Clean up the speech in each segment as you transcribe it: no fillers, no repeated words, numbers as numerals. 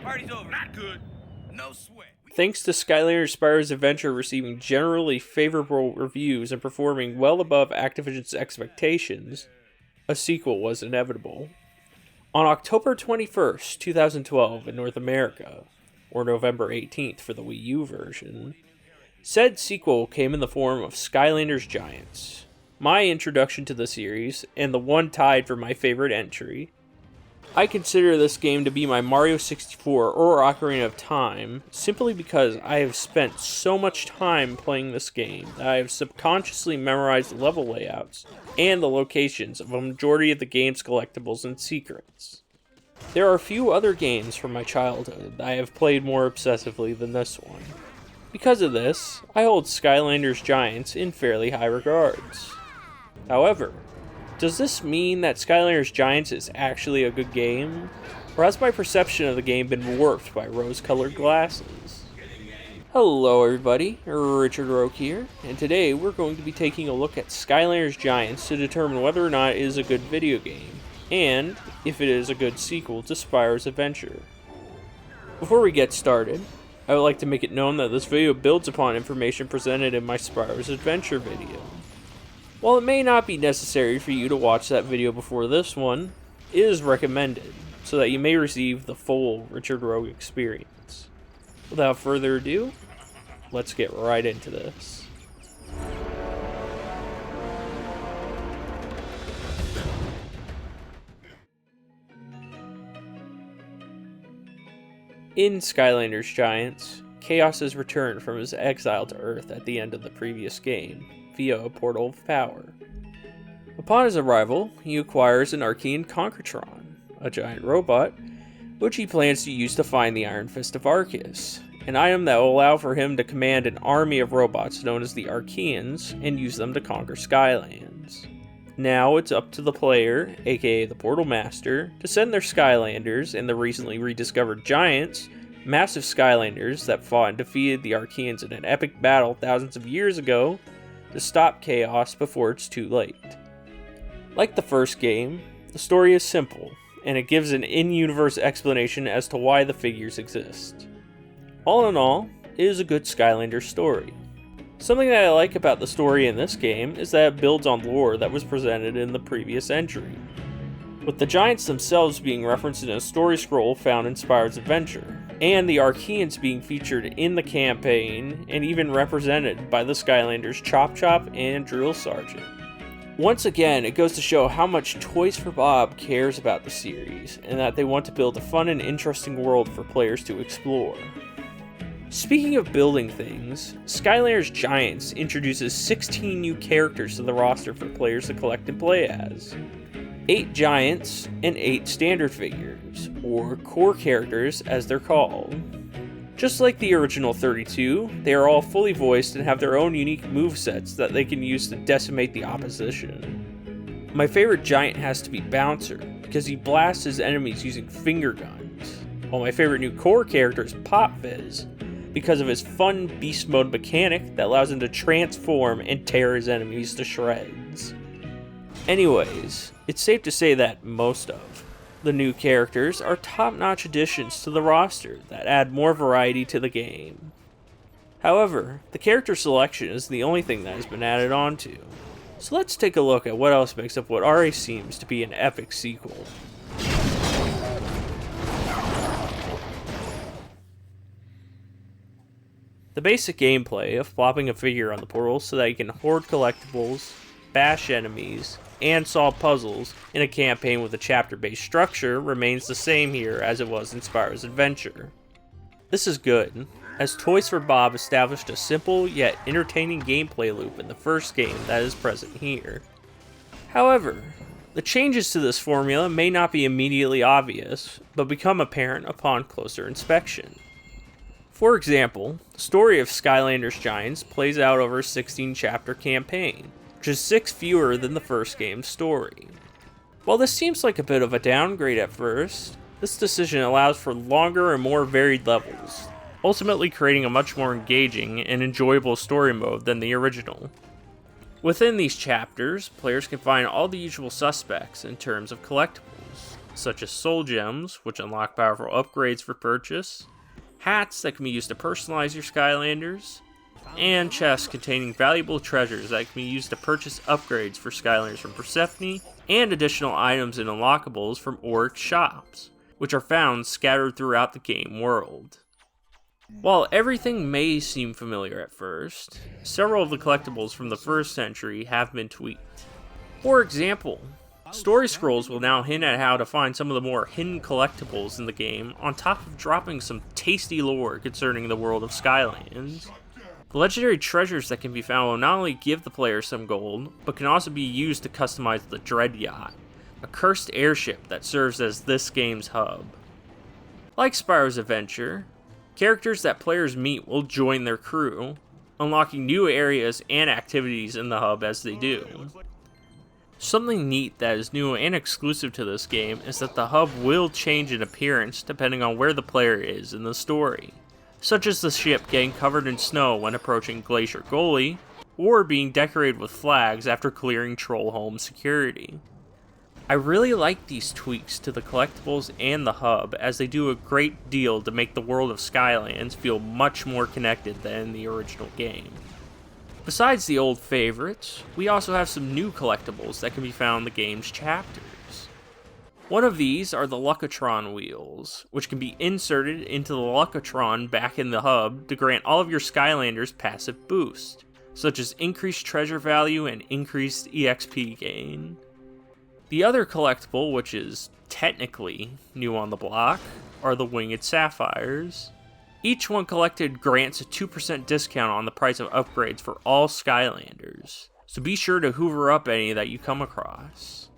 Party's over. Not good. No sweat. Thanks to Skylanders Spyro's Adventure receiving generally favorable reviews and performing well above Activision's expectations, a sequel was inevitable. On October 21st, 2012 in North America, or November 18th for the Wii U version, said sequel came in the form of Skylanders Giants, my introduction to the series, and the one tied for my favorite entry. I consider this game to be my Mario 64 or Ocarina of Time, simply because I have spent so much time playing this game that I have subconsciously memorized the level layouts and the locations of a majority of the game's collectibles and secrets. There are a few other games from my childhood that I have played more obsessively than this one. Because of this, I hold Skylanders Giants in fairly high regards. However, does this mean that Skylanders Giants is actually a good game? Or has my perception of the game been warped by rose-colored glasses? Hello everybody, Richard Roque here, and today we're going to be taking a look at Skylanders Giants to determine whether or not it is a good video game, and if it is a good sequel to Spyro's Adventure. Before we get started, I would like to make it known that this video builds upon information presented in my Spyro's Adventure video. While it may not be necessary for you to watch that video before this one, it is recommended, so that you may receive the full Richard Roque experience. Without further ado, let's get right into this. In Skylanders Giants, Chaos has returned from his exile to Earth at the end of the previous game, via a portal of power. Upon his arrival, he acquires an Archean Concretron, a giant robot, which he plans to use to find the Iron Fist of Arceus, an item that will allow for him to command an army of robots known as the Archeans and use them to conquer Skylands. Now it's up to the player, aka the Portal Master, to send their Skylanders and the recently rediscovered Giants, massive Skylanders that fought and defeated the Archeans in an epic battle thousands of years ago, to stop Chaos before it's too late. Like the first game, the story is simple, and it gives an in-universe explanation as to why the figures exist. All in all, it is a good Skylanders story. Something that I like about the story in this game is that it builds on lore that was presented in the previous entry, with the Giants themselves being referenced in a story scroll found in Spyro's Adventure, and the Archeans being featured in the campaign and even represented by the Skylanders Chop Chop and Drill Sergeant. Once again, it goes to show how much Toys for Bob cares about the series, and that they want to build a fun and interesting world for players to explore. Speaking of building things, Skylanders Giants introduces 16 new characters to the roster for players to collect and play as. 8 Giants and 8 standard figures, or core characters as they're called. Just like the original 32, they are all fully voiced and have their own unique movesets that they can use to decimate the opposition. My favorite Giant has to be Bouncer, because he blasts his enemies using finger guns, while my favorite new core character is Pop Fizz, because of his fun beast mode mechanic that allows him to transform and tear his enemies to shreds. Anyways, it's safe to say that most of the new characters are top-notch additions to the roster that add more variety to the game. However, the character selection is the only thing that has been added onto. So let's take a look at what else makes up what already seems to be an epic sequel. The basic gameplay of plopping a figure on the portal so that you can hoard collectibles, bash enemies, and solve puzzles in a campaign with a chapter-based structure remains the same here as it was in Spyro's Adventure. This is good, as Toys for Bob established a simple yet entertaining gameplay loop in the first game that is present here. However, the changes to this formula may not be immediately obvious, but become apparent upon closer inspection. For example, the story of Skylanders Giants plays out over a 16-chapter campaign, which is 6 fewer than the first game's story. While this seems like a bit of a downgrade at first, this decision allows for longer and more varied levels, ultimately creating a much more engaging and enjoyable story mode than the original. Within these chapters, players can find all the usual suspects in terms of collectibles, such as soul gems, which unlock powerful upgrades for purchase, hats that can be used to personalize your Skylanders, and chests containing valuable treasures that can be used to purchase upgrades for Skylanders from Persephone, and additional items and unlockables from Auric shops, which are found scattered throughout the game world. While everything may seem familiar at first, several of the collectibles from the first century have been tweaked. For example, story scrolls will now hint at how to find some of the more hidden collectibles in the game, on top of dropping some tasty lore concerning the world of Skylands. The legendary treasures that can be found will not only give the player some gold, but can also be used to customize the Dread Yacht, a cursed airship that serves as this game's hub. Like Spyro's Adventure, characters that players meet will join their crew, unlocking new areas and activities in the hub as they do. Something neat that is new and exclusive to this game is that the hub will change in appearance depending on where the player is in the story, such as the ship getting covered in snow when approaching Glacier Gully, or being decorated with flags after clearing Trollholm security. I really like these tweaks to the collectibles and the hub, as they do a great deal to make the world of Skylands feel much more connected than in the original game. Besides the old favorites, we also have some new collectibles that can be found in the game's chapters. One of these are the Luckatron wheels, which can be inserted into the Luckatron back in the hub to grant all of your Skylanders passive boost, such as increased treasure value and increased EXP gain. The other collectible, which is technically new on the block, are the Winged Sapphires. Each one collected grants a 2% discount on the price of upgrades for all Skylanders, so be sure to hoover up any that you come across.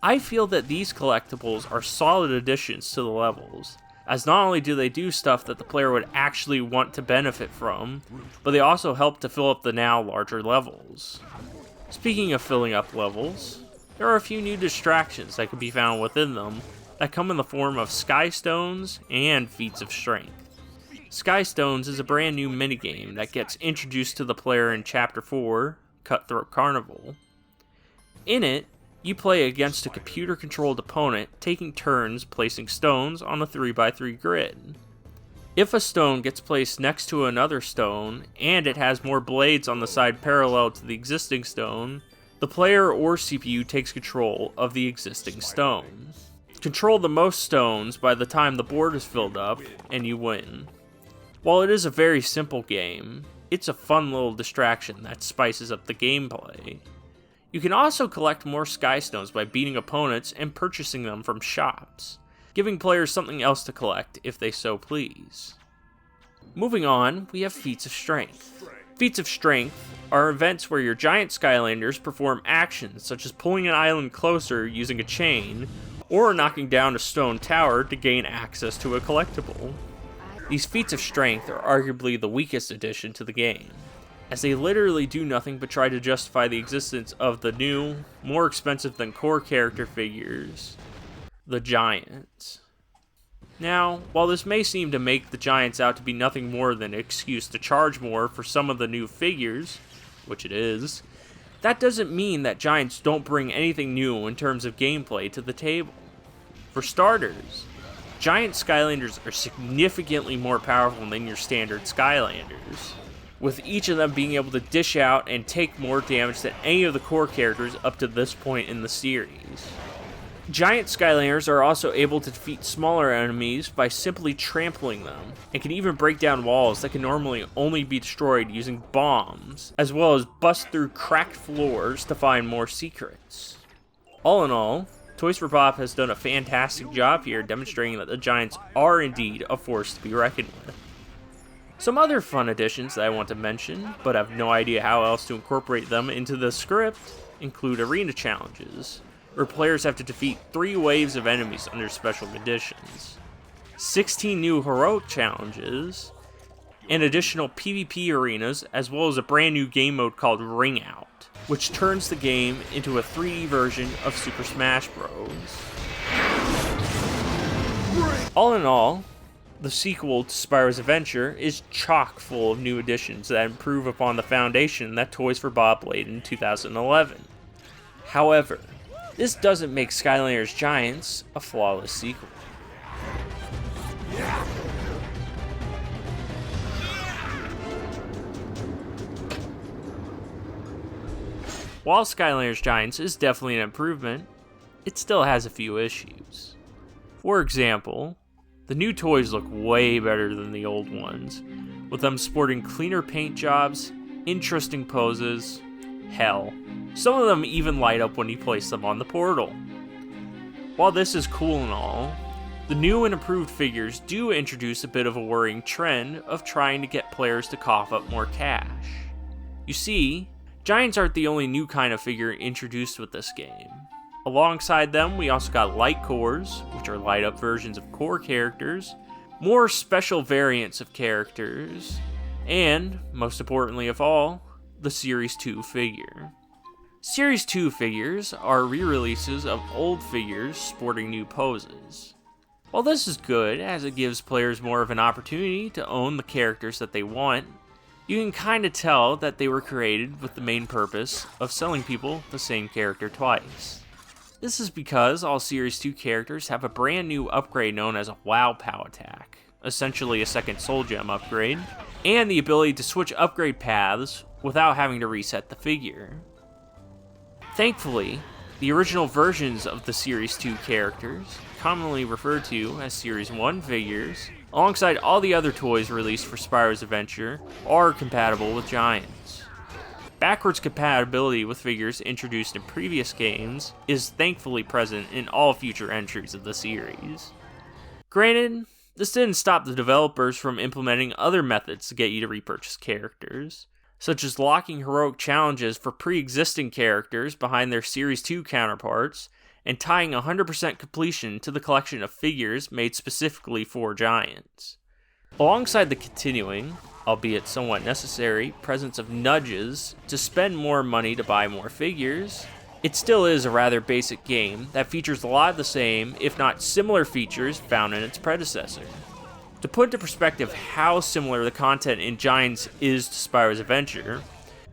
I feel that these collectibles are solid additions to the levels, as not only do they do stuff that the player would actually want to benefit from, but they also help to fill up the now larger levels. Speaking of filling up levels, there are a few new distractions that can be found within them that come in the form of Sky Stones and Feats of Strength. Sky Stones is a brand new minigame that gets introduced to the player in Chapter 4, Cutthroat Carnival. In it, you play against a computer-controlled opponent, taking turns placing stones on a 3x3 grid. If a stone gets placed next to another stone, and it has more blades on the side parallel to the existing stone, the player or CPU takes control of the existing stone. Control the most stones by the time the board is filled up, and you win. While it is a very simple game, it's a fun little distraction that spices up the gameplay. You can also collect more Sky Stones by beating opponents and purchasing them from shops, giving players something else to collect if they so please. Moving on, we have Feats of Strength. Feats of Strength are events where your giant Skylanders perform actions such as pulling an island closer using a chain, or knocking down a stone tower to gain access to a collectible. These Feats of Strength are arguably the weakest addition to the game, as they literally do nothing but try to justify the existence of the new, more expensive than core character figures, the Giants. Now, while this may seem to make the Giants out to be nothing more than an excuse to charge more for some of the new figures, which it is, that doesn't mean that Giants don't bring anything new in terms of gameplay to the table. For starters, Giant Skylanders are significantly more powerful than your standard Skylanders, with each of them being able to dish out and take more damage than any of the core characters up to this point in the series. Giant Skylanders are also able to defeat smaller enemies by simply trampling them, and can even break down walls that can normally only be destroyed using bombs, as well as bust through cracked floors to find more secrets. All in all, Toys for Bob has done a fantastic job here demonstrating that the Giants are indeed a force to be reckoned with. Some other fun additions that I want to mention, but have no idea how else to incorporate them into the script, include arena challenges, where players have to defeat 3 waves of enemies under special conditions, 16 new heroic challenges, and additional PvP arenas, as well as a brand new game mode called Ring Out, which turns the game into a 3D version of Super Smash Bros. All in all, the sequel to Spyro's Adventure is chock full of new additions that improve upon the foundation that Toys for Bob laid in 2011. However, This doesn't make Skylanders Giants a flawless sequel. While Skylanders Giants is definitely an improvement, it still has a few issues. For example, the new toys look way better than the old ones, with them sporting cleaner paint jobs, interesting poses, hell, some of them even light up when you place them on the portal. While this is cool and all, the new and improved figures do introduce a bit of a worrying trend of trying to get players to cough up more cash. You see, Giants aren't the only new kind of figure introduced with this game. Alongside them, we also got lightcores, which are light-up versions of core characters, more special variants of characters, and, most importantly of all, the Series 2 figure. Series 2 figures are re-releases of old figures sporting new poses. While this is good, as it gives players more of an opportunity to own the characters that they want, you can kinda tell that they were created with the main purpose of selling people the same character twice. This is because all Series 2 characters have a brand new upgrade known as a WoW POW attack, essentially a second Soul Gem upgrade, and the ability to switch upgrade paths without having to reset the figure. Thankfully, the original versions of the Series 2 characters, commonly referred to as Series 1 figures, alongside all the other toys released for Spyro's Adventure, are compatible with Giants. Backwards compatibility with figures introduced in previous games is thankfully present in all future entries of the series. Granted, this didn't stop the developers from implementing other methods to get you to repurchase characters, such as locking heroic challenges for pre-existing characters behind their Series 2 counterparts, and tying 100% completion to the collection of figures made specifically for Giants. Alongside the continuing, albeit somewhat necessary, presence of nudges to spend more money to buy more figures, it still is a rather basic game that features a lot of the same, if not similar features found in its predecessor. To put into perspective how similar the content in Giants is to Spyro's Adventure,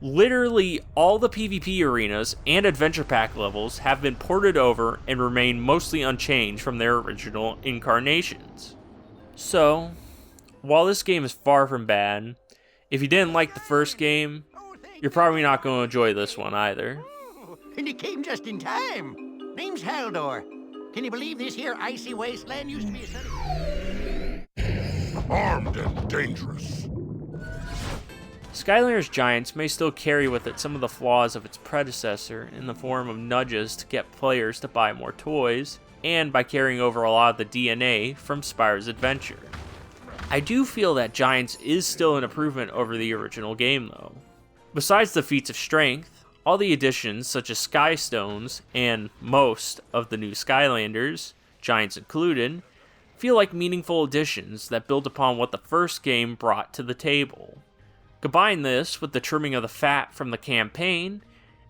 literally all the PvP arenas and adventure pack levels have been ported over and remain mostly unchanged from their original incarnations. So, while this game is far from bad, if you didn't like the first game, you're probably not going to enjoy this one either. And you came just in time. Name's Haldor. Can you believe this here icy wasteland used to be a sunny... Armed and dangerous. Skylanders Giants may still carry with it some of the flaws of its predecessor in the form of nudges to get players to buy more toys, and by carrying over a lot of the DNA from Spyro's Adventure. I do feel that Giants is still an improvement over the original game though. Besides the feats of strength, all the additions such as Sky Stones and most of the new Skylanders, Giants included, feel like meaningful additions that build upon what the first game brought to the table. Combine this with the trimming of the fat from the campaign,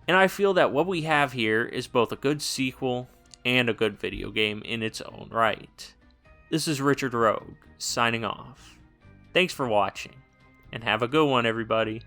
and I feel that what we have here is both a good sequel and a good video game in its own right. This is Richard Rogue, signing off. Thanks for watching, and have a good one, everybody.